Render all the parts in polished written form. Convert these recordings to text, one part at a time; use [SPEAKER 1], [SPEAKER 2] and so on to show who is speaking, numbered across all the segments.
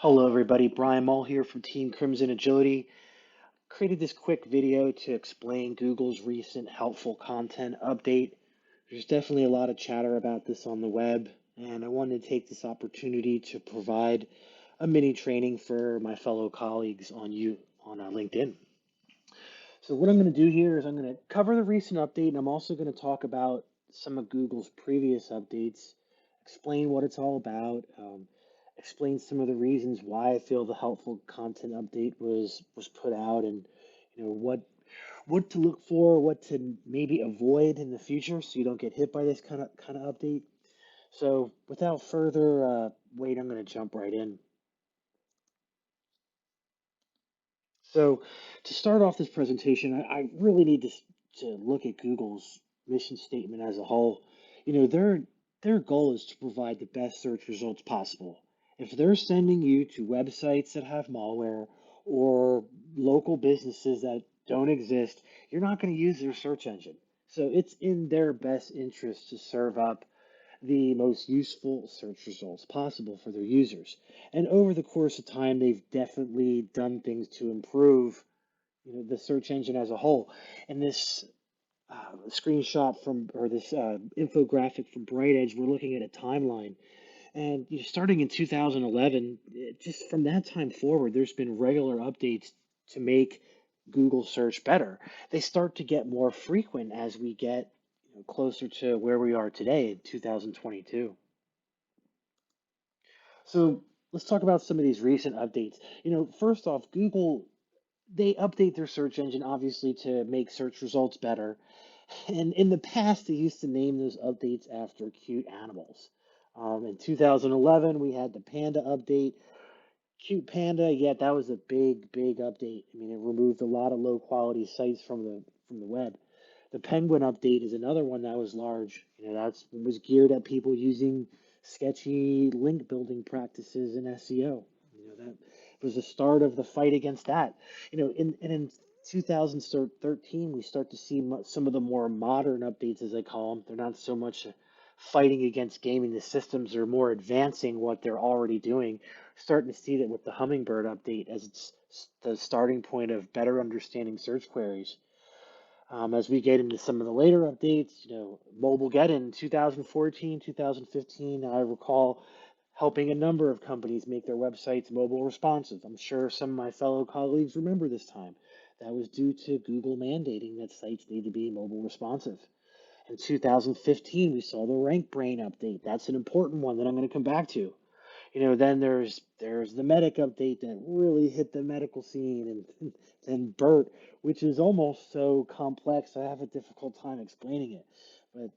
[SPEAKER 1] Hello everybody, Brian Mull here from Team Crimson Agility. Created this quick video to explain Google's recent helpful content update. There's definitely a lot of chatter about this on the web, and I wanted to take this opportunity to provide a mini training for my fellow colleagues on LinkedIn. So what I'm going to do here is I'm going to cover the recent update, and I'm also going to talk about some of Google's previous updates, explain what it's all about, explain some of the reasons why I feel the helpful content update was put out, and what to look for, what to maybe avoid in the future, so you don't get hit by this kind of update. So without further wait, I'm going to jump right in. So to start off this presentation, I really need to look at Google's mission statement as a whole. Their goal is to provide the best search results possible. If they're sending you to websites that have malware or local businesses that don't exist, you're not going to use their search engine. So it's in their best interest to serve up the most useful search results possible for their users. And over the course of time, they've definitely done things to improve, the search engine as a whole. And this screenshot from, or this infographic from Bright Edge, we're looking at a timeline. And starting in 2011, just from that time forward, there's been regular updates to make Google search better. They start to get more frequent as we get closer to where we are today in 2022. So let's talk about some of these recent updates. First off, Google, they update their search engine obviously to make search results better. And in the past, they used to name those updates after cute animals. In 2011, we had the Panda update. Cute Panda, yeah, that was a big, big update. I mean, it removed a lot of low quality sites from the web. The Penguin update is another one that was large. That's was geared at people using sketchy link building practices in SEO. That was the start of the fight against that. In 2013, we start to see some of the more modern updates, as I call them. They're not so much fighting against gaming the systems, they're more advancing what they're already doing. Starting to see that with the Hummingbird update as it's the starting point of better understanding search queries. As we get into some of the later updates, Mobile Get in 2014, 2015, I recall helping a number of companies make their websites mobile responsive. I'm sure some of my fellow colleagues remember this time. That was due to Google mandating that sites need to be mobile responsive. In 2015, we saw the RankBrain update. That's an important one that I'm going to come back to. Then there's the medic update that really hit the medical scene, and BERT, which is almost so complex I have a difficult time explaining it. But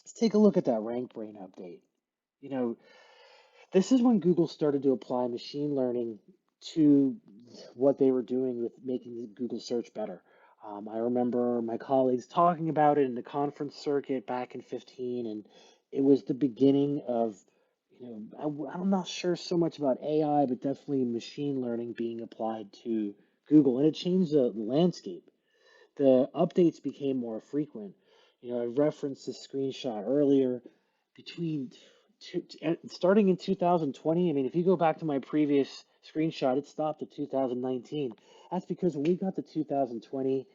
[SPEAKER 1] let's take a look at that RankBrain update. You know, this is when Google started to apply machine learning to what they were doing with making Google search better. I remember my colleagues talking about it in the conference circuit back in 15, and it was the beginning of, I'm not sure so much about AI, but definitely machine learning being applied to Google, and it changed the landscape. The updates became more frequent. I referenced this screenshot earlier. Between starting in 2020, I mean, if you go back to my previous screenshot, it stopped at 2019. That's because when we got to 2020,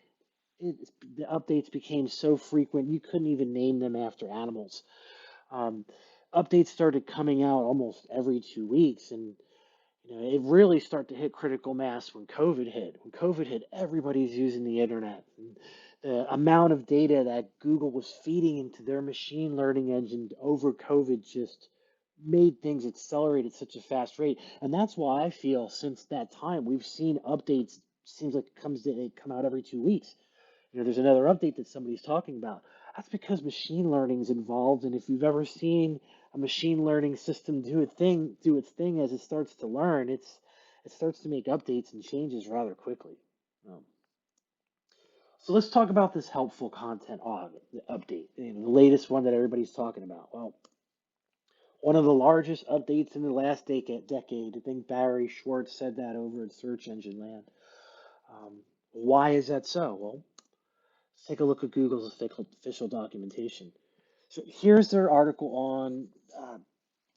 [SPEAKER 1] the updates became so frequent you couldn't even name them after animals. Um, Updates started coming out almost every 2 weeks, and it really started to hit critical mass when COVID hit. When COVID hit, everybody's using the internet. And the amount of data that Google was feeding into their machine learning engine over COVID just made things accelerate at such a fast rate. And that's why I feel since that time we've seen updates. Seems like they come out every 2 weeks. There's another update that somebody's talking about. That's because machine learning is involved, and if you've ever seen a machine learning system do its thing as it starts to learn, it starts to make updates and changes rather quickly. Um, so let's talk about this helpful content update, the latest one that everybody's talking about. Well, one of the largest updates in the last decade. I think Barry Schwartz said that over at Search Engine Land. Why is that so? Well, let's take a look at Google's official documentation. So here's their article on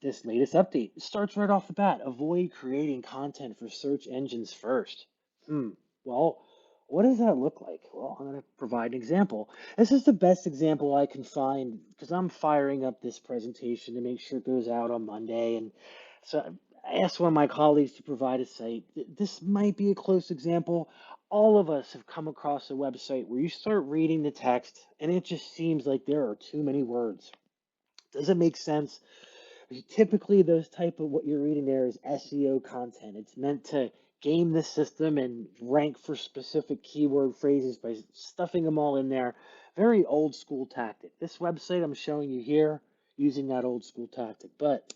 [SPEAKER 1] This latest update starts right off the bat. Avoid creating content for search engines first. Hmm. Well, what does that look like? Well, I'm going to provide an example. This is the best example I can find because I'm firing up this presentation to make sure it goes out on Monday. And so I asked one of my colleagues to provide a site. This might be a close example. All of us have come across a website where you start reading the text and it just seems like there are too many words. Does it make sense? Typically, those type of what you're reading there is SEO content. It's meant to game the system and rank for specific keyword phrases by stuffing them all in there. Very old school tactic. This website I'm showing you here using that old school tactic, but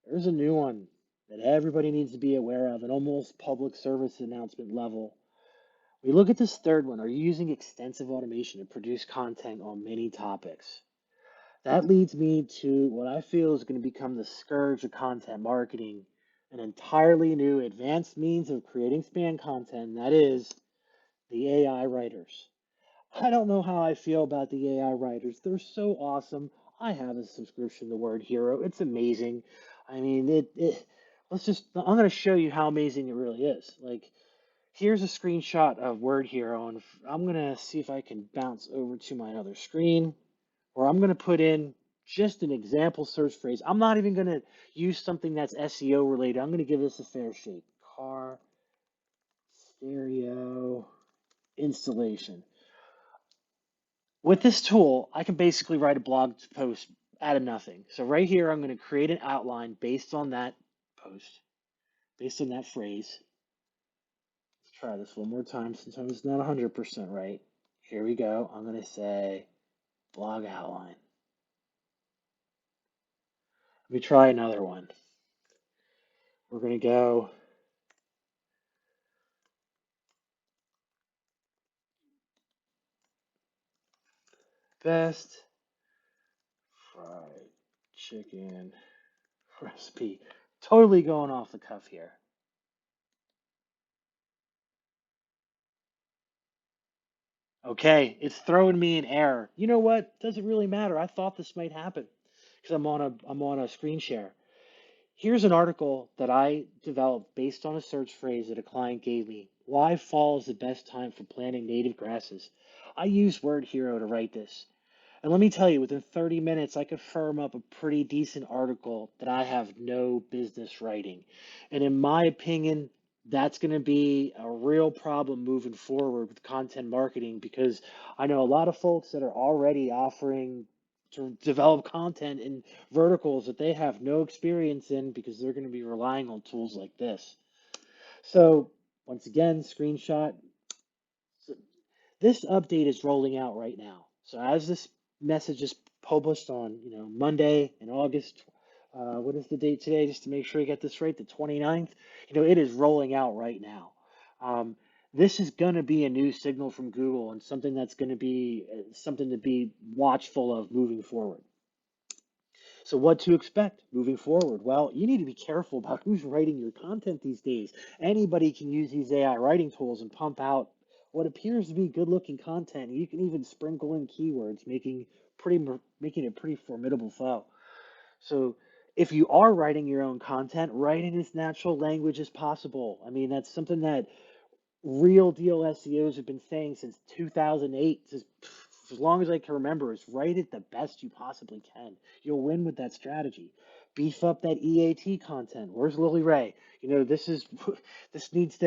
[SPEAKER 1] there's a new one that everybody needs to be aware of, an almost public service announcement level. We look at this third one. Are you using extensive automation to produce content on many topics? That leads me to what I feel is going to become the scourge of content marketing, an entirely new advanced means of creating spam content, and that is the AI writers. I don't know how I feel about the AI writers. They're so awesome. I have a subscription to Word Hero. It's amazing. I mean, I'm going to show you how amazing it really is. Like, here's a screenshot of Word Hero, and I'm going to see if I can bounce over to my other screen where I'm going to put in just an example search phrase. I'm not even going to use something that's SEO related. I'm going to give this a fair shake. Car stereo installation. With this tool, I can basically write a blog post out of nothing. So right here, I'm going to create an outline based on that post, based on that phrase. Let's try this one more time since I was not 100% right. Here we go. I'm going to say blog outline. Let me try another one. We're going to go best fried chicken recipe. Totally going off the cuff here. Okay, it's throwing me an error. You know what? Doesn't really matter. I thought this might happen because I'm on a screen share. Here's an article that I developed based on a search phrase that a client gave me. Why fall is the best time for planting native grasses. I used Word Hero to write this. And let me tell you, within 30 minutes, I could firm up a pretty decent article that I have no business writing. And in my opinion, that's going to be a real problem moving forward with content marketing because I know a lot of folks that are already offering to develop content in verticals that they have no experience in because they're going to be relying on tools like this. So, once again, screenshot. So this update is rolling out right now. So as this message is published on, Monday in August, what is the date today? Just to make sure you get this right, the 29th. It is rolling out right now. Um, this is going to be a new signal from Google and something that's going to be something to be watchful of moving forward. So, what to expect moving forward? Well, you need to be careful about who's writing your content these days. Anybody can use these AI writing tools and pump out what appears to be good-looking content. You can even sprinkle in keywords, making it pretty formidable foe. So, if you are writing your own content, write in as natural language as possible. I mean, that's something that real deal SEOs have been saying since 2008, as long as I can remember, is write it the best you possibly can. You'll win with that strategy. Beef up that EAT content. Where's Lily Ray? This is this needs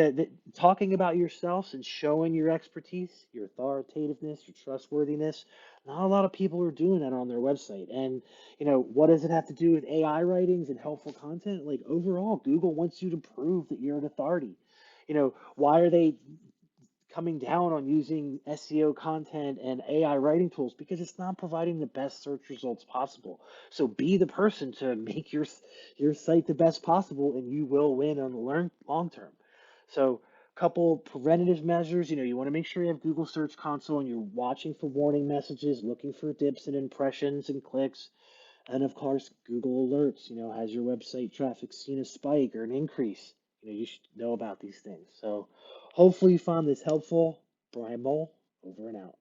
[SPEAKER 1] talking about yourselves and showing your expertise, your authoritativeness, your trustworthiness. Not a lot of people are doing that on their website. And what does it have to do with AI writings and helpful content? Like overall, Google wants you to prove that you're an authority. Why are they coming down on using SEO content and AI writing tools? Because it's not providing the best search results possible. So be the person to make your site the best possible, and you will win on the long term. So couple preventative measures. You want to make sure you have Google Search Console and you're watching for warning messages, looking for dips in impressions and clicks. And of course, Google Alerts, has your website traffic seen a spike or an increase? You should know about these things. So hopefully you found this helpful. Brian Mole, over and out.